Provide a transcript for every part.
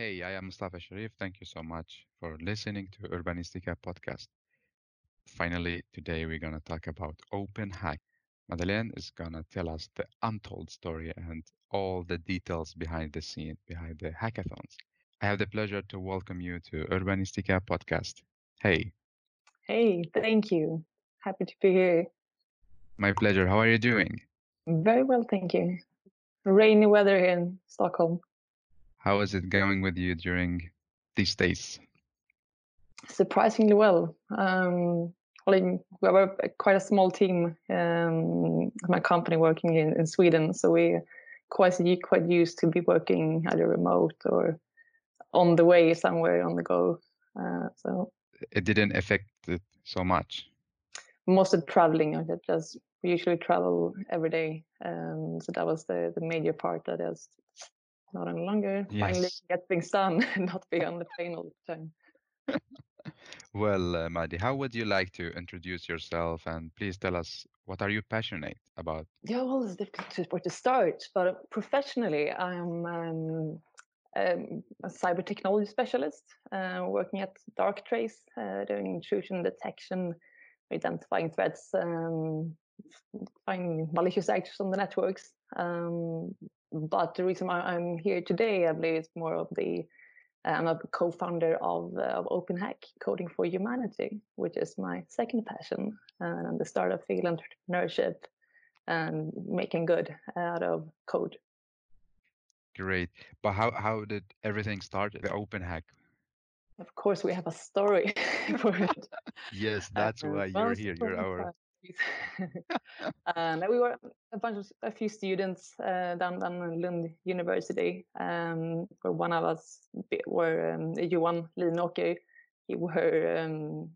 Hey, I am Mustafa Sharif. Thank you so much for listening to Urbanistica podcast. Finally, today we're going to talk about Openhack. Madeleine is going to tell us the untold story and all the details behind the scene, behind the hackathons. I have the pleasure to welcome you to Urbanistica podcast. Hey, Hey, thank you. Happy to be here. my pleasure. How are you doing? Very well, thank you. Rainy weather here in Stockholm. How is it going with you during these days? Surprisingly well. We have quite a small team my company working in Sweden, so we quite used to be working either remote or on the way somewhere on the go. So It didn't affect it so much. most of the traveling, I just we usually travel every day. So that was the major part that is not any longer. Finally Yes. get things done and not be on the plane all the time. Well, Madi, how would you like to introduce yourself and please tell us what are you passionate about? Yeah, well, it's difficult to, where to start, but professionally, I'm a cyber technology specialist working at Darktrace, doing intrusion detection, identifying threats, finding malicious actors on the networks. But the reason why I'm here today, I believe, is more of the I'm a co-founder of Openhack, Coding for Humanity, which is my second passion, and the startup field entrepreneurship and making good out of code. Great. But how did everything start? The open hack. Of course, we have a story for it. Yes, that's why you're Once here. You're upon a our. time, and we were a few students down in Lund University, where one of us were Johan Linåker. He were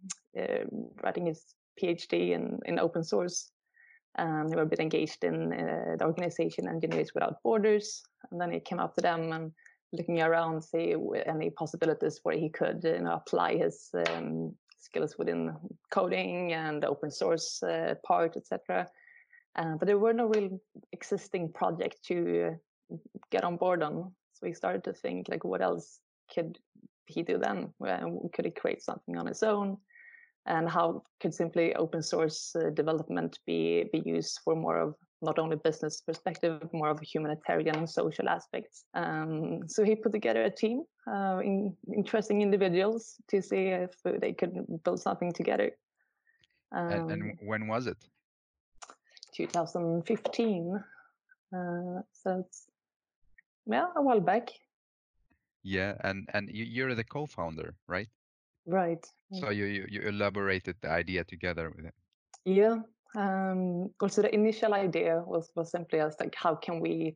writing his PhD in open source. He were a bit engaged in the organization Engineers Without Borders, and then he came up to them and looking around, see any possibilities where he could apply his skills within coding and the open source part, etc. But there were no real existing project to get on board on. So he started to think like, what else could he do then? Could he create something on his own? And how could simply open source development be used for more of not only business perspective, more of a humanitarian and social aspects. So he put together a team, interesting individuals to see if they could build something together. And Um, when was it? 2015. So it's a while back. Yeah, and you're the co-founder, right? Right. So you elaborated the idea together with him. Yeah. Also, the initial idea was simply as like, how can we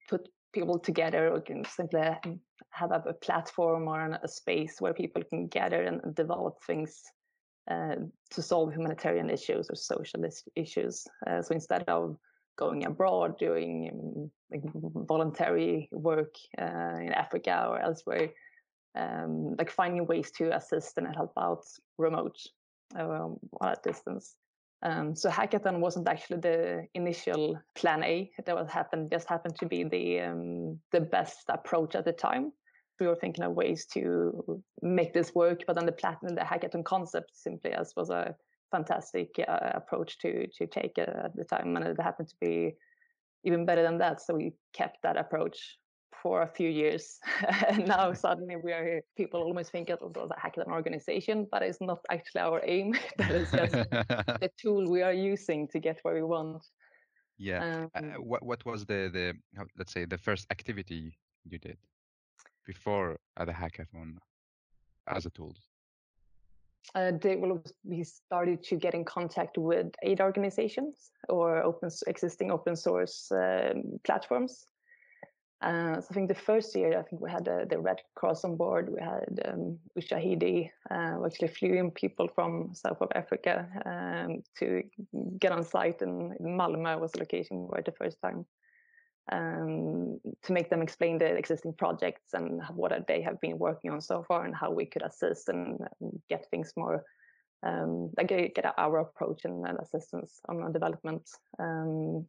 put people together, or can simply have a platform or a space where people can gather and develop things to solve humanitarian issues or social issues. So instead of going abroad doing like voluntary work in Africa or elsewhere, like finding ways to assist and help out remote at distance. So hackathon wasn't actually the initial plan A. That was just happened to be the best approach at the time. We were thinking of ways to make this work, but then the hackathon concept simply as was a fantastic approach to take at the time, and it happened to be even better than that. So we kept that approach for a few years. And now suddenly we are here. People almost think it was a hackathon organization, but it's not actually our aim. That is just the tool we are using to get where we want. Yeah. Um, What was let's say the first activity you did before the hackathon as a tool? we started to get in contact with aid organizations or existing open source platforms. So I think the first year, I think we had the Red Cross on board. We had Ushahidi, who actually flew in people from south of Africa to get on site in Malmö was the location we were the first time, to make them explain the existing projects and what they have been working on so far and how we could assist and get things more, like get our approach and assistance on development.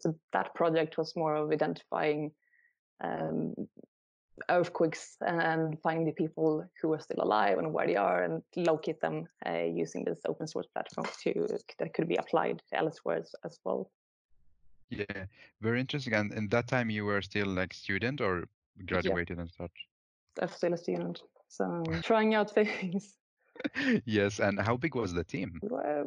So that project was more of identifying earthquakes and find the people who are still alive and where they are and locate them using this open source platform that could be applied elsewhere as well. Yeah, very interesting. And in that time, you were still like student or Yeah, graduated and such? I'm still a student, so I'm trying out things. Yes. And how big was the team? We were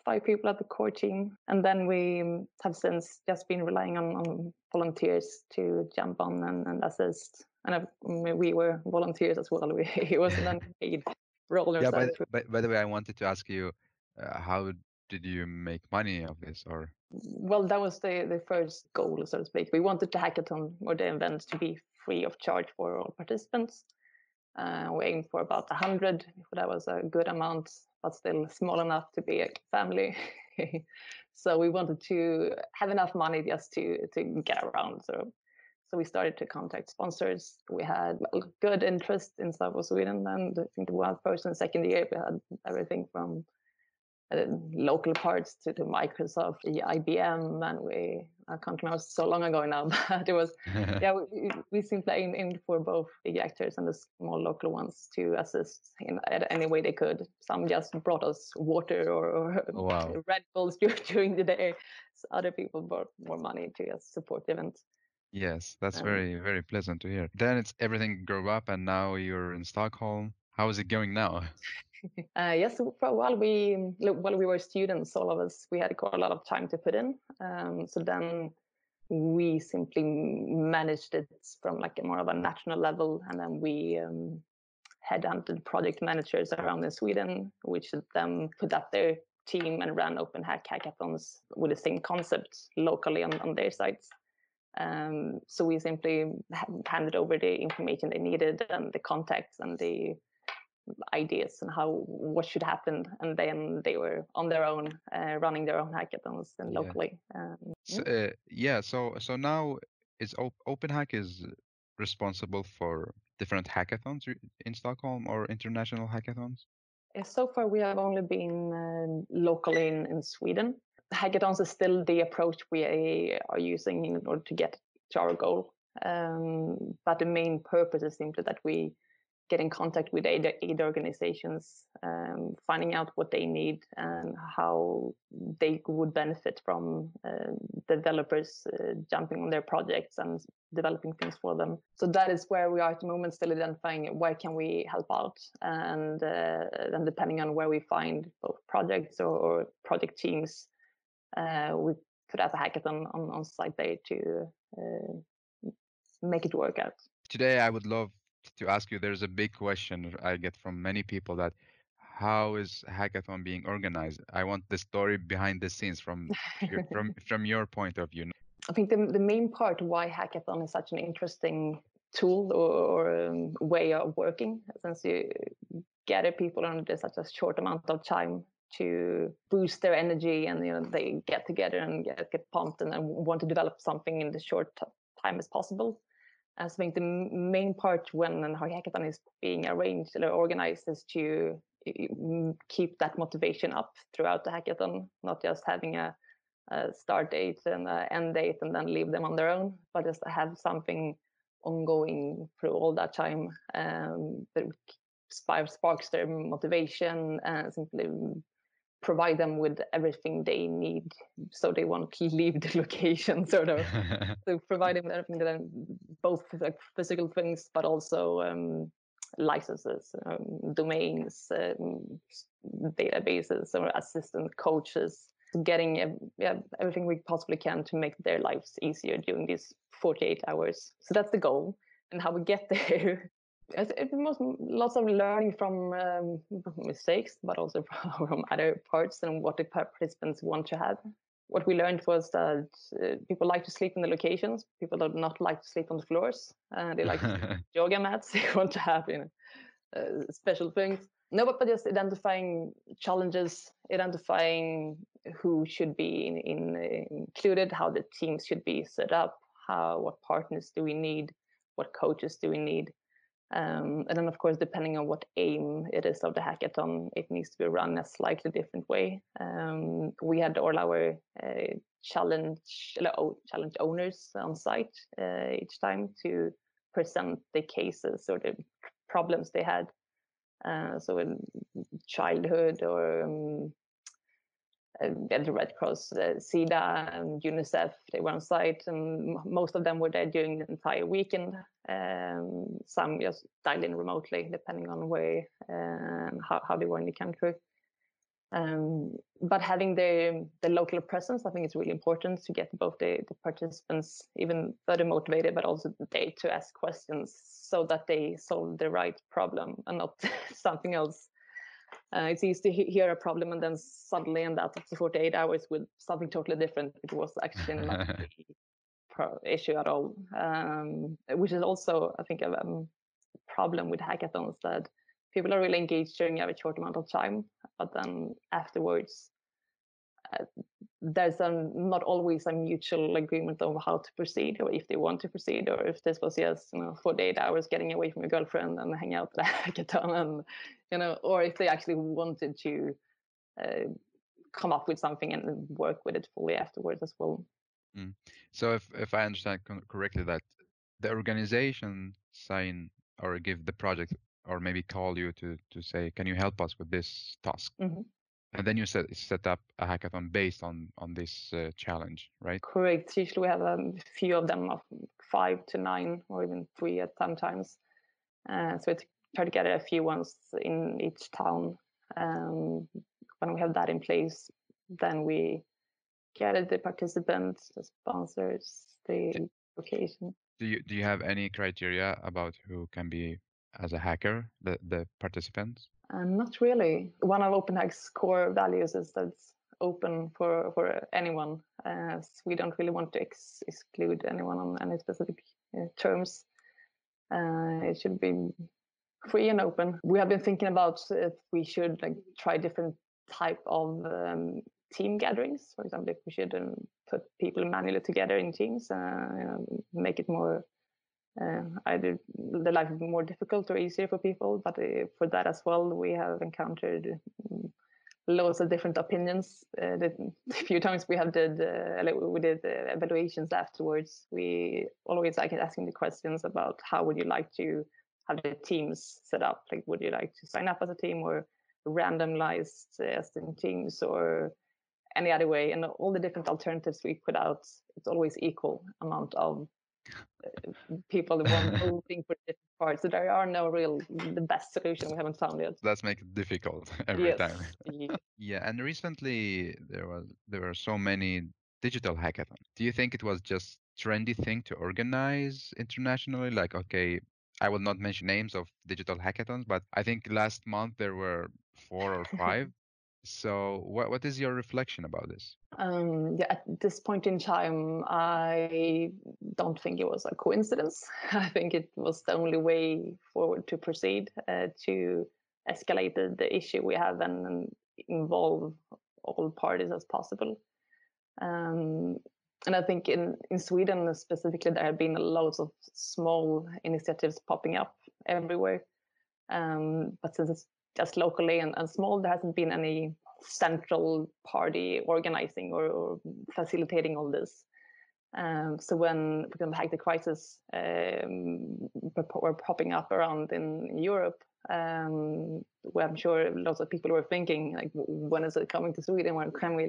five people at the core team, and then we have since just been relying on volunteers to jump on and assist. And we were volunteers as well. It wasn't a paid role Yeah, ourselves. by the way, I wanted to ask you, how did you make money of this? Or Well, that was the first goal, so to speak. We wanted the hackathon or the event to be free of charge for all participants. We aimed for about 100. That was a good amount, but still small enough to be a family. So we wanted to have enough money just to get around. So we started to contact sponsors. We had good interest in Stockholm, Sweden, and I think the one first and second year we had everything from local parts to Microsoft, IBM, and I can't remember so long ago now, but it was yeah we simply aimed for both big actors and the small local ones to assist in any way they could. Some just brought us water or oh, wow. Red Bulls during the day. So other people brought more money to just support the event. Yes, that's Um, very, very pleasant to hear. Then it's everything grew up and now you're in Stockholm. How is it going now? yes, for a while while we were students, all of us, we had quite a lot of time to put in. So then we simply managed it from like a more of a national level, and then we headhunted project managers around in Sweden, which then put up their team and ran Openhack hackathons with the same concept locally on their sites. So we simply handed over the information they needed and the contacts and the ideas and what should happen, and then they were on their own running their own hackathons and Yeah. locally. So, yeah, so now is Openhack is responsible for different hackathons in Stockholm or international hackathons? So far, we have only been locally in Sweden. Hackathons is still the approach we are using in order to get to our goal. But the main purpose is simply that we get in contact with aid organizations, finding out what they need and how they would benefit from developers jumping on their projects and developing things for them. So that is where we are at the moment, still identifying where can we help out, and then depending on where we find both projects or project teams, we could have a hackathon on site there to make it work out. Today, I would love to ask you, there's a big question I get from many people that how is hackathon being organized? I want the story behind the scenes from your point of view. I think the main part why hackathon is such an interesting tool or way of working, since you gather people under such a short amount of time to boost their energy, and they get together and get pumped and want to develop something in the short time as possible. I think the main part when a hackathon is being arranged or organized is to keep that motivation up throughout the hackathon, not just having a start date and end date and then leave them on their own, but just have something ongoing through all that time that sparks their motivation and simply provide them with everything they need so they won't leave the location, sort of. So provide them with everything that both like physical things, but also licenses, domains, databases, or assistant coaches, getting everything we possibly can to make their lives easier during these 48 hours. So that's the goal. And how we get there, it was lots of learning from mistakes, but also from other parts and what the participants want to have. What we learned was that people like to sleep in the locations. People do not like to sleep on the floors. They like to sleep on yoga mats. They want to have special things. No, but just identifying challenges, identifying who should be included, how the teams should be set up, what partners do we need, what coaches do we need. And then, of course, depending on what aim it is of the hackathon, it needs to be run a slightly different way. We had all our challenge owners on site each time to present the cases or the problems they had. So in childhood or the Red Cross, SIDA, and UNICEF, they were on site, and most of them were there during the entire weekend. Some just dialed in remotely, depending on where how they were in the country. But having the local presence, I think it's really important to get both the participants even further motivated, but also they to ask questions so that they solve the right problem and not something else. It's easy to hear a problem and then suddenly end up after 48 hours with something totally different. It was actually not the issue at all, which is also, I think, a problem with hackathons, that people are really engaged during a very short amount of time, but then afterwards, there's not always a mutual agreement on how to proceed, or if they want to proceed, or if this was just 48 hours getting away from your girlfriend and hang out at a hackathon, and or if they actually wanted to come up with something and work with it fully afterwards as well. So if I understand correctly, that the organization sign or give the project or maybe call you to say, can you help us with this task? And then you set up a hackathon based on this challenge, right? Correct. Usually we have a few of them, of 5 to 9 or even 3 at sometimes. So we try to get a few ones in each town. When we have that in place, then we get the participants, the sponsors, the location. Do you have any criteria about who can be as a hacker, the participants? Not really. One of Openhack's core values is that it's open for anyone. We don't really want to exclude anyone on any specific terms. It should be free and open. We have been thinking about if we should try different type of team gatherings. For example, if we should put people manually together in teams, make it more either the life more difficult or easier for people. But for that as well, we have encountered loads of different opinions. The few times we did evaluations afterwards, we always like asking the questions about how would you like to have the teams set up? Like, would you like to sign up as a team or randomized as in teams or any other way? And all the different alternatives we put out, it's always equal amount of people voting for different parts. So there are no the best solution. We haven't found yet. Let's make it difficult every time. Yeah, and recently there were so many digital hackathons. Do you think it was just trendy thing to organize internationally? Like, okay, I will not mention names of digital hackathons, but I think last month there were 4 or 5. So what is your reflection about this? Yeah, at this point in time, I don't think it was a coincidence. I think it was the only way forward to proceed, to escalate the issue we have and involve all parties as possible. And I think in Sweden specifically, there have been loads of small initiatives popping up everywhere. But since it's just locally and small, there hasn't been any central party organizing or facilitating all this. So when Hack the Crisis were popping up around in Europe, where I'm sure lots of people were thinking, like, when is it coming to Sweden? When can we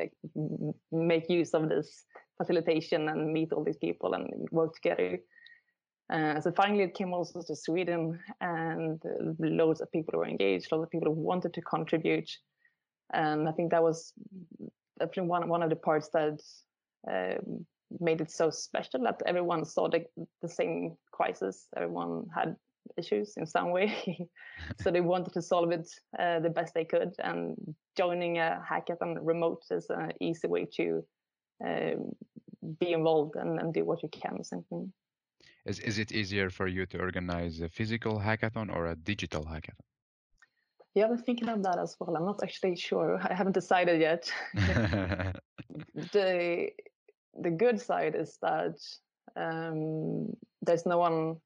make use of this facilitation and meet all these people and work together? So finally, it came also to Sweden, and loads of people were engaged. Loads of people wanted to contribute, and I think that was definitely one of the parts that made it so special, that everyone saw the same crisis. Everyone had issues in some way, so they wanted to solve it the best they could. And joining a hackathon remote is an easy way to be involved and do what you can. Simply. Is it easier for you to organize a physical hackathon or a digital hackathon? Yeah, I've been thinking of that as well. I'm not actually sure. I haven't decided yet. The good side is that there's no one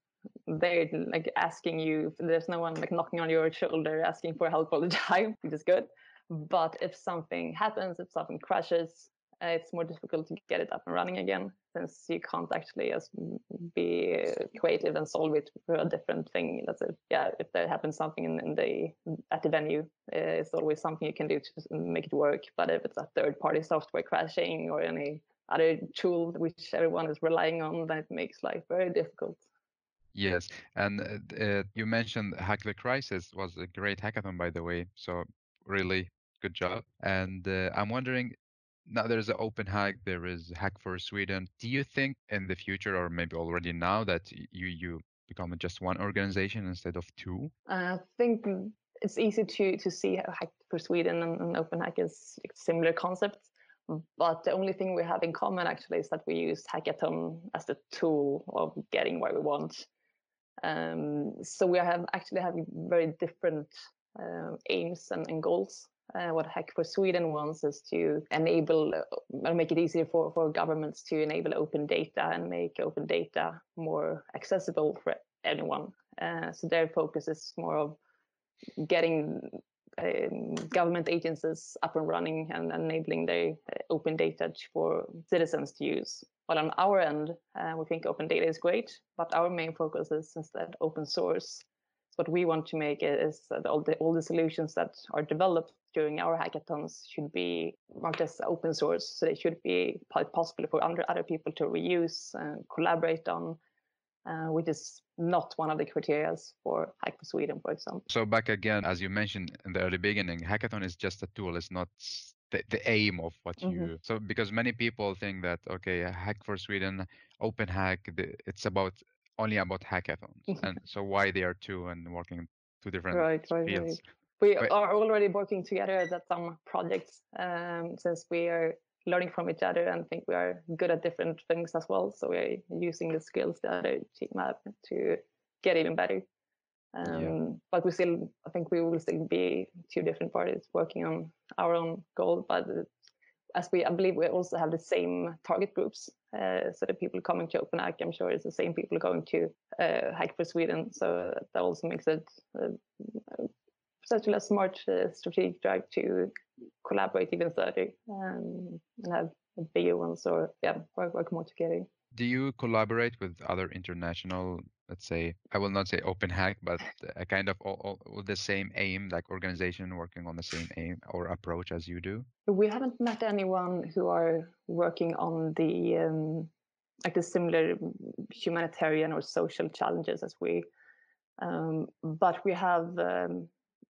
there asking you. There's no one knocking on your shoulder asking for help all the time, which is good. But if something happens, if something crashes, it's more difficult to get it up and running again. since you can't actually just be creative and solve it for a different thing. Let's say, if there happens something at the venue, it's always something you can do to make it work. But if it's a third-party software crashing or any other tool which everyone is relying on, that makes life very difficult. Yes, and you mentioned Hack the Crisis was a great hackathon, by the way. So really good job. And I'm wondering, now there's an Open Hack, there is Hack for Sweden. Do you think in the future, or maybe already now, that you become just one organization instead of two? I think it's easy to see how Hack for Sweden and Openhack is similar concepts. But the only thing we have in common actually is that we use hackathon as the tool of getting where we want. So we actually have very different aims and goals. What Hack for Sweden wants is to enable or make it easier for governments to enable open data and make open data more accessible for anyone. So their focus is more of getting government agencies up and running and enabling their open data for citizens to use. While on our end, we think open data is great, but our main focus is instead open source. So what we want to make is that all the solutions that are developed during our hackathons should be marked as open source. So they should be possible for other people to reuse and collaborate on, which is not one of the criteria for Hack for Sweden, for example. So back again, as you mentioned in the early beginning, hackathon is just a tool. It's not the aim of what you. So because many people think that okay, Hack for Sweden, Open Hack, it's only about hackathons, and so why they are two and working in two different Right. fields. We But are already working together at some projects since we are learning from each other and think we are good at different things as well. So we're using the skills the other team have to get even better. yeah, But I think we will still be two different parties working on our own goal. But I believe we also have the same target groups. So the people coming to Openhack, I'm sure it's the same people going to Hack for Sweden. So that also makes it such a smart strategic drive to collaborate even further and have bigger ones or work more together. do you collaborate with other international, let's say, I will not say Open Hack, but a kind of all with the same aim, like organization working on the same aim or approach as you do? We haven't met anyone who are working on the like the similar humanitarian or social challenges as we. But we have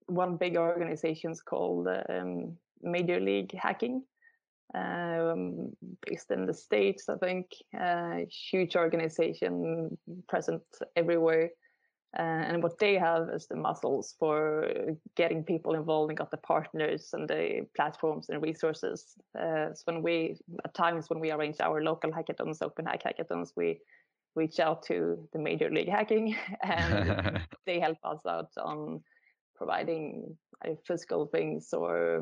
one big organization called Major League Hacking, based in the States, I think. Huge organization present everywhere. And what they have is the muscles for getting people involved and got the partners and the platforms and resources. So at times when we arrange our local hackathons, Open Hack hackathons, we reach out to the Major League Hacking and they help us out on providing physical things or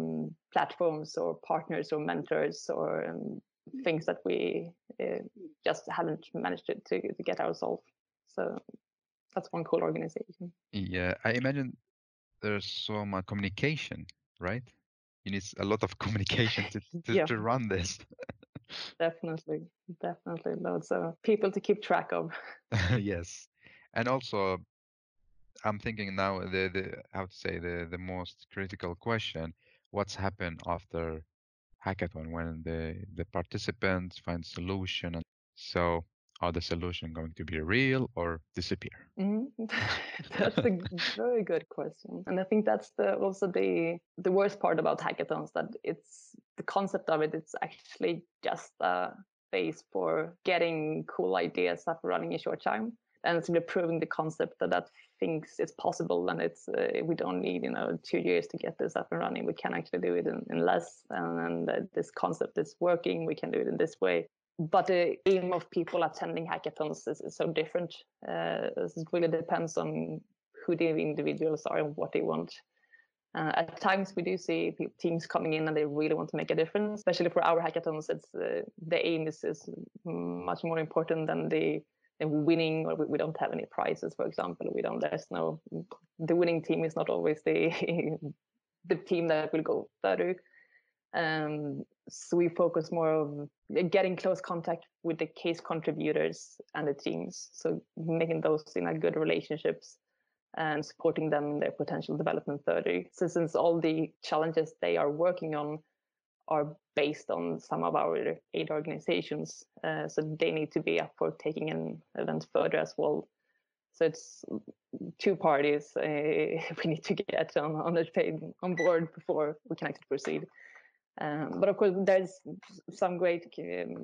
platforms or partners or mentors or things that we just haven't managed to get ourselves. So that's one cool organization. Yeah, I imagine there's so much communication, right? You need a lot of communication Yeah, to run this. definitely, definitely loads of people to keep track of. Yes. And also, I'm thinking now the how to say the most critical question, what's happened after hackathon when the participants find solution and so are the solution going to be real or disappear? That's a very good question, and I think that's also the worst part about hackathons, that it's the concept of it. It's actually just a phase for getting cool ideas up and running in short time, and it's really proving the concept that thinks it's possible, and it's we don't need 2 years to get this up and running. We can actually do it in less, and this concept is working. We can do it in this way. But the aim of people attending hackathons is so different. It really depends on who the individuals are and what they want. At times, we do see teams coming in and they really want to make a difference. Especially for our hackathons, it's the aim is much more important than the winning. Or we don't have any prizes, for example. The winning team is not always the the team that will go further. So we focus more on getting close contact with the case contributors and the teams. So making those in a good relationships and supporting them in their potential development further. So since all the challenges they are working on are based on some of our aid organizations, so they need to be up for taking an event further as well. So it's two parties we need to get on board before we can actually proceed. But of course, there's some great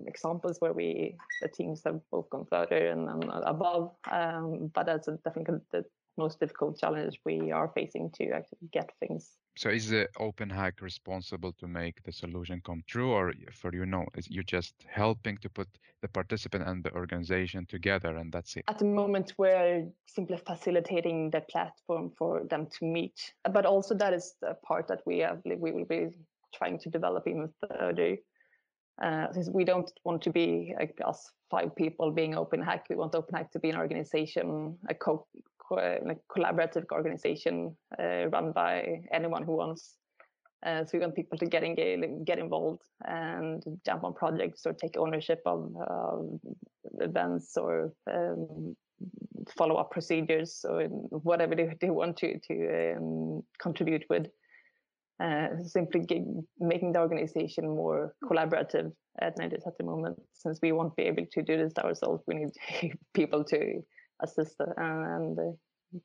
examples where the teams have both gone further and above. But that's definitely the most difficult challenge we are facing to actually get things. So is the Openhack responsible to make the solution come true, or for is you just helping to put the participant and the organization together, and that's it? At the moment, we're simply facilitating the platform for them to meet. But also that is the part that we will be trying to develop even further. Since we don't want to be like us 5 people being Openhack, we want Openhack to be an organization, a collaborative organization run by anyone who wants. So we want people to get involved and jump on projects or take ownership of events or follow up procedures or whatever they want to contribute with. Simply making the organization more collaborative than it is at the moment. Since we won't be able to do this ourselves, we need people to assist and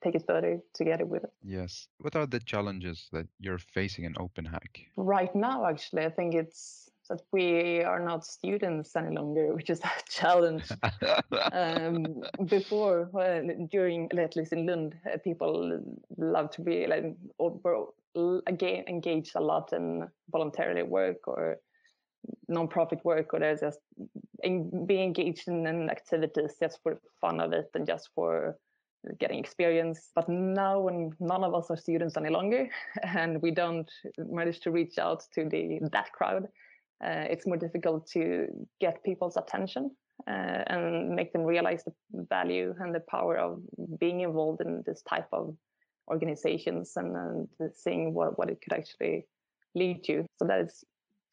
take it further together with us. Yes. What are the challenges that you're facing in Openhack? Right now, actually, I think it's that we are not students any longer, which is a challenge. Before, during, at least in Lund, people love to be like, or again, engaged a lot in voluntary work or non-profit work, or there's just being engaged in activities just for the fun of it and just for getting experience. But now, when none of us are students any longer and we don't manage to reach out to that crowd, it's more difficult to get people's attention and make them realize the value and the power of being involved in this type of organizations and seeing what it could actually lead to. So that is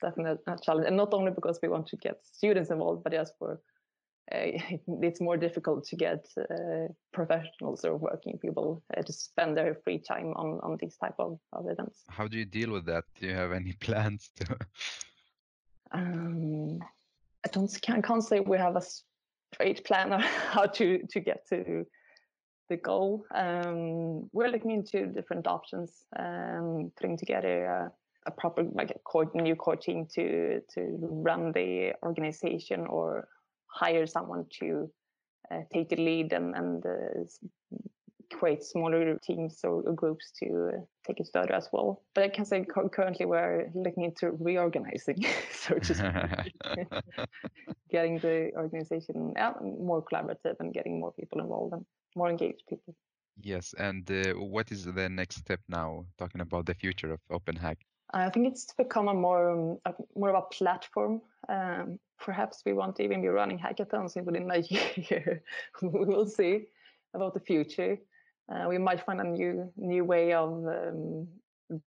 definitely a challenge, and not only because we want to get students involved, but just for it's more difficult to get professionals or working people to spend their free time on these type of events. How do you deal with that? Do you have any plans to? I can't say we have a straight plan on how to get to the goal. We're looking into different options, putting together a proper new core team to run the organization, or hire someone to take the lead and create smaller teams or groups to take it further as well. But I can say currently we're looking into reorganizing, so just getting the organization more collaborative and getting more people involved and more engaged people. Yes, and what is the next step now, talking about the future of Openhack? I think it's to become more of a platform. Perhaps we won't even be running hackathons within a year. We will see about the future. We might find a new way of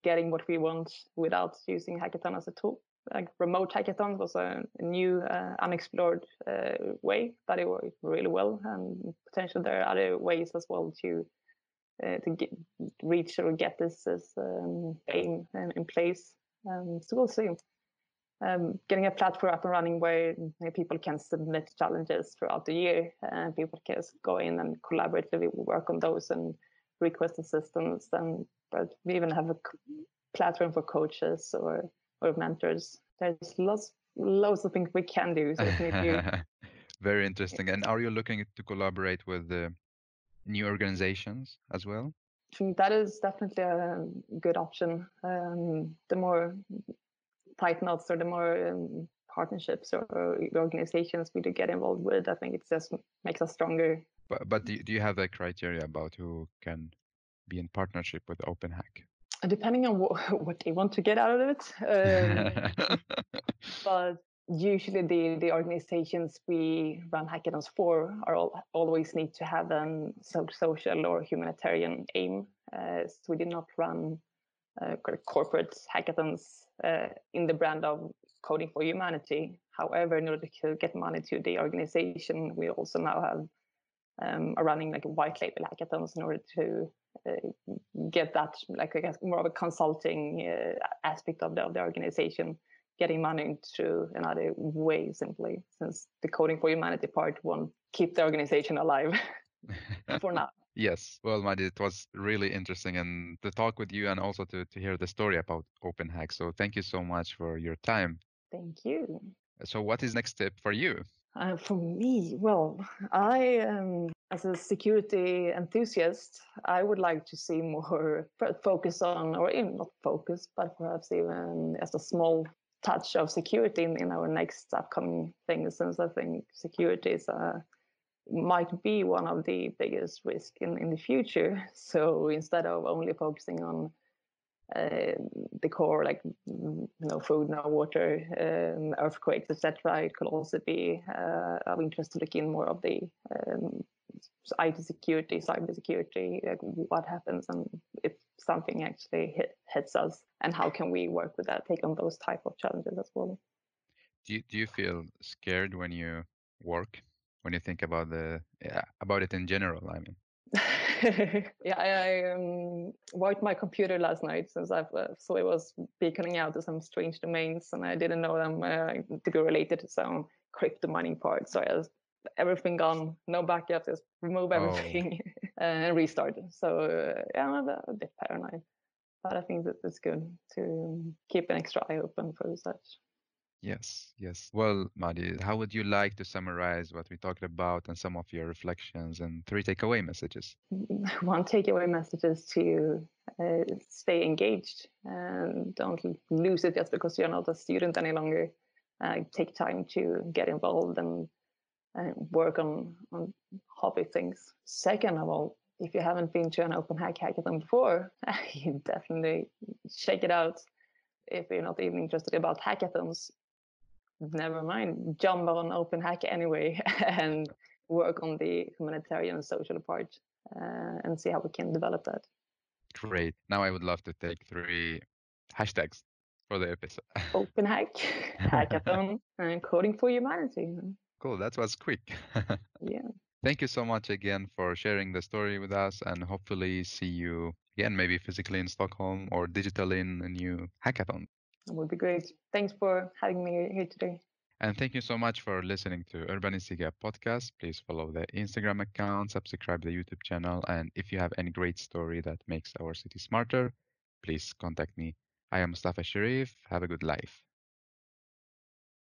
getting what we want without using hackathon as a tool. Like remote hackathon was a new unexplored way, but it worked really well, and potentially there are other ways as well to reach or get this aim in place. So we'll see. Getting a platform up and running where people can submit challenges throughout the year, and people can go in and collaboratively work on those and request assistance. But we even have a platform for coaches or mentors. There's loads of things we can do. So Very interesting. And are you looking to collaborate with new organizations as well? I think that is definitely a good option. The more tight knots or the more partnerships or organizations we do get involved with, I think it just makes us stronger. But do you have a criteria about who can be in partnership with Openhack? Depending on what they want to get out of it. But usually the organizations we run hackathons for always need to have a social or humanitarian aim. So we do not run corporate hackathons in the brand of Coding for Humanity. However, in order to get money to the organization, we also now have are running like a white label hackathons in order to get that, like I guess, more of a consulting aspect of the organization, getting money through another way, simply, since the Coding for Humanity part won't keep the organization alive for now. Yes. Well, Madi, it was really interesting and to talk with you and also to hear the story about Openhack. So thank you so much for your time. Thank you. So what is next step for you? For me, well, I as a security enthusiast, I would like to see more focus on, or even not focus, but perhaps even as a small touch of security in our next upcoming things, since I think security is might be one of the biggest risks in the future. So instead of only focusing on the core, like no food, no water, earthquakes, etc., it could also be of interest to look in more of the IT security, cyber security, like what happens and if something actually hits us, and how can we work with that, take on those type of challenges as well. Do you feel scared when you work, when you think about about it in general, I mean? Yeah, I wiped my computer last night since I so it was beaconing out to some strange domains, and I didn't know them to be related to some crypto mining part. So I just everything gone, no backup, just remove Oh, everything and restart. So yeah, I'm a bit paranoid, but I think that it's good to keep an extra eye open for research. yes, yes. Well, Madi, how would you like to summarize what we talked about and some of your reflections and three takeaway messages? One takeaway message is to stay engaged and don't lose it just because you're not a student any longer. Take time to get involved and work on hobby things. Second of all, if you haven't been to an Openhack hackathon before, you definitely check it out. If you're not even interested about hackathons, never mind, jump on Openhack anyway and work on the humanitarian and social part and see how we can develop that. Great. Now I would love to take three hashtags for the episode. Openhack, hackathon, and coding for humanity. Cool, that was quick. Yeah, Thank you so much again for sharing the story with us and hopefully see you again, maybe physically in Stockholm or digitally in a new hackathon. it would be great. Thanks for having me here today. And thank you so much for listening to Urbanistica podcast. Please follow the Instagram account, subscribe the YouTube channel, and if you have any great story that makes our city smarter, please contact me. I am Mustafa Sharif. Have a good life.